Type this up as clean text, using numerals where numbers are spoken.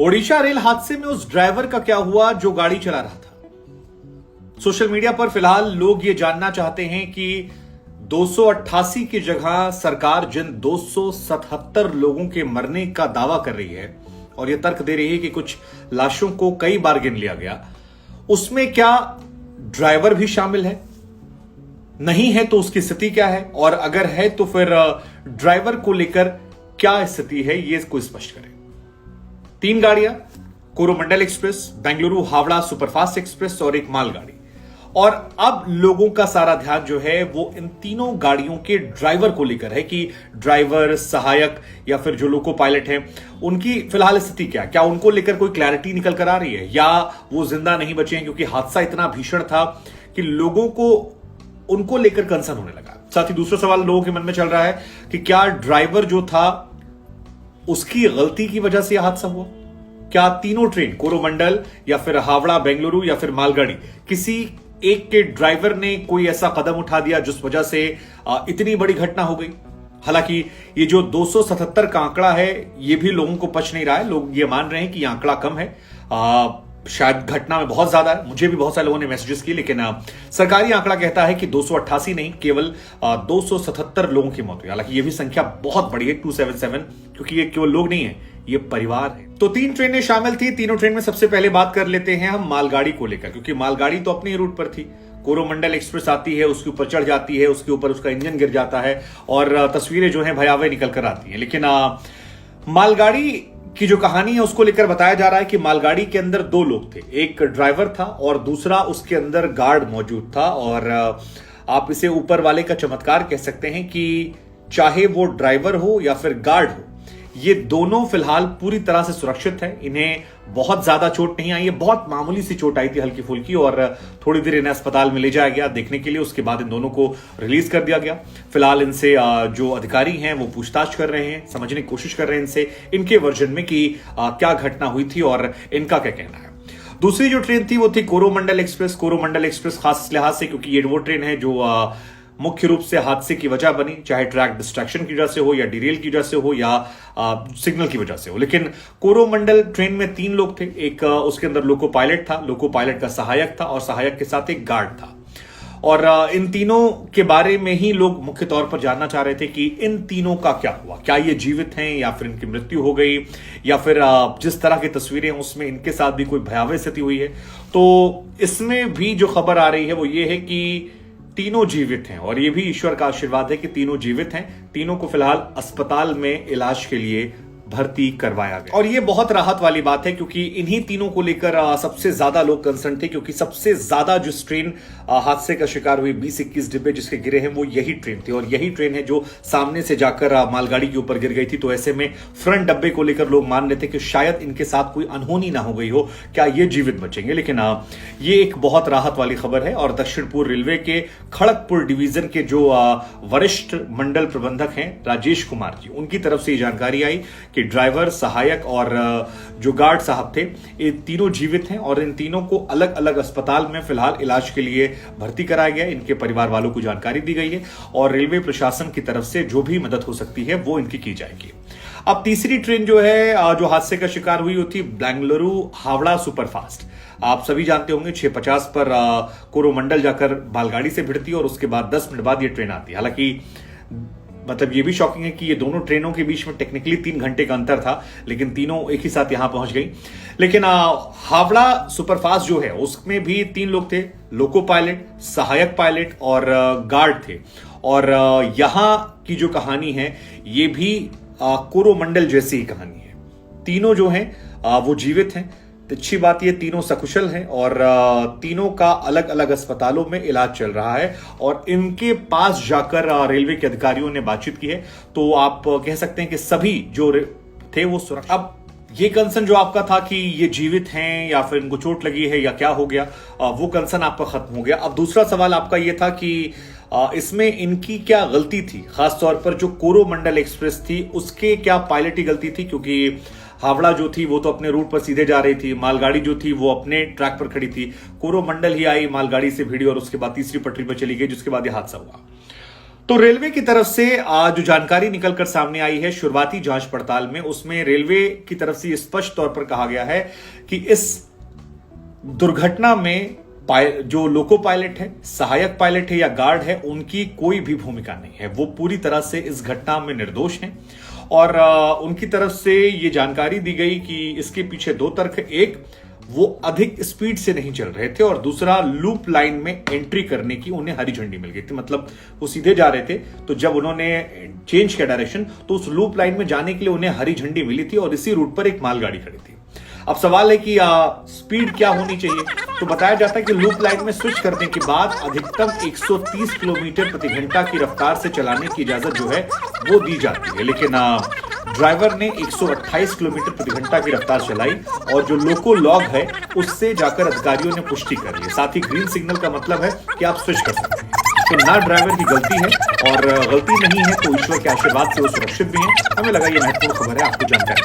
Odisha rail हादसे में उस ड्राइवर का क्या हुआ जो गाड़ी चला रहा था। सोशल मीडिया पर फिलहाल लोग ये जानना चाहते हैं कि 288 की जगह सरकार जिन 277 लोगों के मरने का दावा कर रही है और यह तर्क दे रही है कि कुछ लाशों को कई बार गिन लिया गया, उसमें क्या ड्राइवर भी शामिल है? नहीं है तो उसकी स्थिति क्या है, और अगर है तो फिर ड्राइवर को लेकर क्या स्थिति है, यह कोई स्पष्ट करे। 3 गाड़ियां, Coromandel express, Bengaluru Howrah superfast express और एक मालगाड़ी, और अब लोगों का सारा ध्यान जो है वो इन तीनों गाड़ियों के ड्राइवर को लेकर है कि ड्राइवर, सहायक या फिर जो लोको पायलट हैं उनकी फिलहाल स्थिति क्या है। क्या उनको लेकर कोई क्लैरिटी निकल कर आ रही है या वो जिंदा नहीं बचे हैं, क्योंकि हादसा इतना भीषण था कि लोगों को उनको लेकर कंसर्न होने लगा। साथ ही दूसरा सवाल लोगों के मन में चल रहा है कि क्या ड्राइवर जो था उसकी गलती की वजह से यह हादसा हुआ? क्या तीनों ट्रेन, कोरोमंडल या फिर हावड़ा बेंगलुरु या फिर मालगाड़ी, किसी एक के ड्राइवर ने कोई ऐसा कदम उठा दिया जिस वजह से इतनी बड़ी घटना हो गई? हालांकि ये जो 277 का आंकड़ा है ये भी लोगों को पच नहीं रहा है। लोग ये मान रहे हैं कि यह आंकड़ा कम है, शायद घटना में बहुत ज्यादा है। मुझे भी बहुत सारे लोगों ने मैसेजेस किए, लेकिन सरकारी आंकड़ा कहता है कि 288 नहीं, केवल 277 लोगों की मौत हुई। हालांकि ये भी संख्या बहुत बड़ी है, 277, क्योंकि ये केवल लोग नहीं है, ये परिवार है। तो 3 ट्रेनें शामिल थी। तीनों ट्रेन में सबसे पहले बात कर लेते हैं हम मालगाड़ी को लेकर, क्योंकि मालगाड़ी तो अपने रूट पर थी। कोरोमंडल एक्सप्रेस आती है, उसके ऊपर चढ़ जाती है, उसके ऊपर उसका इंजन गिर जाता है और तस्वीरें जो है भयावह निकल कर आती है। लेकिन मालगाड़ी की जो कहानी है उसको लेकर बताया जा रहा है कि मालगाड़ी के अंदर 2 लोग थे, एक ड्राइवर था और दूसरा उसके अंदर गार्ड मौजूद था। और आप इसे ऊपर वाले का चमत्कार कह सकते हैं कि चाहे वो ड्राइवर हो या फिर गार्ड हो, ये दोनों फिलहाल पूरी तरह से सुरक्षित हैं। इन्हें बहुत ज्यादा चोट नहीं आई है, बहुत मामूली सी चोट आई थी, हल्की फुल्की, और थोड़ी देर इन्हें अस्पताल में ले जाया गया देखने के लिए। उसके बाद इन दोनों को रिलीज कर दिया गया। फिलहाल इनसे जो अधिकारी हैं वो पूछताछ कर रहे हैं, समझने की कोशिश कर रहे हैं इनसे, इनके वर्जन में कि क्या घटना हुई थी और इनका क्या कहना है। दूसरी जो ट्रेन थी वो थी कोरोमंडल एक्सप्रेस। कोरोमंडल एक्सप्रेस खास लिहाज से क्योंकि ये वो ट्रेन है जो मुख्य रूप से हादसे की वजह बनी, चाहे ट्रैक डिस्ट्रैक्शन की वजह से हो या डिरेल की वजह से हो या सिग्नल की वजह से हो। लेकिन कोरोमंडल ट्रेन में 3 लोग थे, एक उसके अंदर लोको पायलट था, लोको पायलट का सहायक था और सहायक के साथ एक गार्ड था। और इन तीनों के बारे में ही लोग मुख्य तौर पर जानना चाह रहे थे कि इन तीनों का क्या हुआ, क्या ये जीवित हैं या फिर इनकी मृत्यु हो गई, या फिर जिस तरह की तस्वीरें हैं उसमें इनके साथ भी कोई भयावह स्थिति हुई है। तो इसमें भी जो खबर आ रही है वो ये है कि तीनों जीवित हैं, और ये भी ईश्वर का आशीर्वाद है कि तीनों जीवित हैं। तीनों को फिलहाल अस्पताल में इलाज के लिए भर्ती करवाया गया, और ये बहुत राहत वाली बात है क्योंकि इन्हीं तीनों को लेकर सबसे ज्यादा लोग कंसर्न थे, क्योंकि सबसे ज्यादा जिस ट्रेन हादसे का शिकार हुई, 20-21 डिब्बे जिसके गिरे हैं, वो यही ट्रेन थी, और यही ट्रेन है जो सामने से जाकर मालगाड़ी के ऊपर गिर गई थी। तो ऐसे में फ्रंट डब्बे को लेकर लोग मान रहे थे कि शायद इनके साथ कोई अनहोनी ना हो गई हो, क्या ये जीवित बचेंगे। लेकिन ये एक बहुत राहत वाली खबर है। और दक्षिण पूर्व रेलवे के खड़गपुर डिवीजन के जो वरिष्ठ मंडल प्रबंधक हैं राजेश कुमार जी, उनकी तरफ से ये जानकारी आई कि ड्राइवर, सहायक और जो गार्ड साहब थे, ये तीनों जीवित हैं और इन तीनों को अलग अलग अस्पताल में फिलहाल इलाज के लिए भर्ती कराया गया। इनके परिवार वालों को जानकारी दी गई है और रेलवे प्रशासन की तरफ से जो भी मदद हो सकती है वो इनकी की जाएगी। अब तीसरी ट्रेन जो है जो हादसे का शिकार हुई वो थी बेंगलुरु हावड़ा सुपरफास्ट। आप सभी जानते होंगे 6:50 पर कोरोमंडल जाकर मालगाड़ी से भिड़ती है और उसके बाद 10 मिनट बाद ये ट्रेन आती है। हालांकि मतलब ये भी शॉकिंग है कि ये दोनों ट्रेनों के बीच में टेक्निकली 3 घंटे का अंतर था, लेकिन तीनों एक ही साथ यहां पहुंच गई। लेकिन हावड़ा सुपरफास्ट जो है उसमें भी 3 लोग थे, लोको पायलट, सहायक पायलट और गार्ड थे। और यहां की जो कहानी है ये भी कोरोमंडल जैसी ही कहानी है। तीनों जो हैं वो जीवित हैं। तो अच्छी बात ये तीनों सकुशल हैं और तीनों का अलग अलग अस्पतालों में इलाज चल रहा है, और इनके पास जाकर रेलवे के अधिकारियों ने बातचीत की है। तो आप कह सकते हैं कि सभी जो थे वो सुरक्षित। अब ये कंसर्न जो आपका था कि ये जीवित हैं या फिर इनको चोट लगी है या क्या हो गया, वो कंसर्न आपका खत्म हो गया। अब दूसरा सवाल आपका ये था कि इसमें इनकी क्या गलती थी, खासतौर पर जो कोरोमंडल एक्सप्रेस थी उसके क्या पायलट की गलती थी, क्योंकि हावड़ा जो थी वो तो अपने रूट पर सीधे जा रही थी, मालगाड़ी जो थी वो अपने ट्रैक पर खड़ी थी, कोरोमंडल ही आई, मालगाड़ी से भिड़ी और उसके बाद तीसरी पटरी पर चली गई, जिसके बाद यह हादसा हुआ। तो रेलवे की तरफ से जो जानकारी निकलकर सामने आई है शुरुआती जांच पड़ताल में, उसमें रेलवे की तरफ से स्पष्ट तौर पर कहा गया है कि इस दुर्घटना में जो लोको पायलट है, सहायक पायलट है या गार्ड है, उनकी कोई भी भूमिका नहीं है। वो पूरी तरह से इस घटना में निर्दोष हैं और उनकी तरफ से ये जानकारी दी गई कि इसके पीछे दो तर्क, एक वो अधिक स्पीड से नहीं चल रहे थे और दूसरा लूप लाइन में एंट्री करने की उन्हें हरी झंडी मिल गई थी। मतलब वो सीधे जा रहे थे, तो जब उन्होंने चेंज किया डायरेक्शन तो उस लूप लाइन में जाने के लिए उन्हें हरी झंडी मिली थी और इसी रूट पर एक मालगाड़ी खड़ी थी। अब सवाल है कि स्पीड क्या होनी चाहिए, तो बताया जाता है कि लूप लाइन में स्विच करने के बाद अधिकतम 130 किलोमीटर प्रति घंटा की रफ्तार से चलाने की इजाजत जो है वो दी जाती है, लेकिन ड्राइवर ने 128 किलोमीटर प्रति घंटा की रफ्तार चलाई और जो लोको लॉग है उससे जाकर अधिकारियों ने पुष्टि कर ली। साथ ही ग्रीन सिग्नल का मतलब है कि आप स्विच कर सकते हैं। तो ना ड्राइवर की गलती है और गलती नहीं है तो ईश्वर के आशीर्वाद से वो सुरक्षित भी हैं। हमें लगा ये महत्वपूर्ण खबर है आपको जानकारी।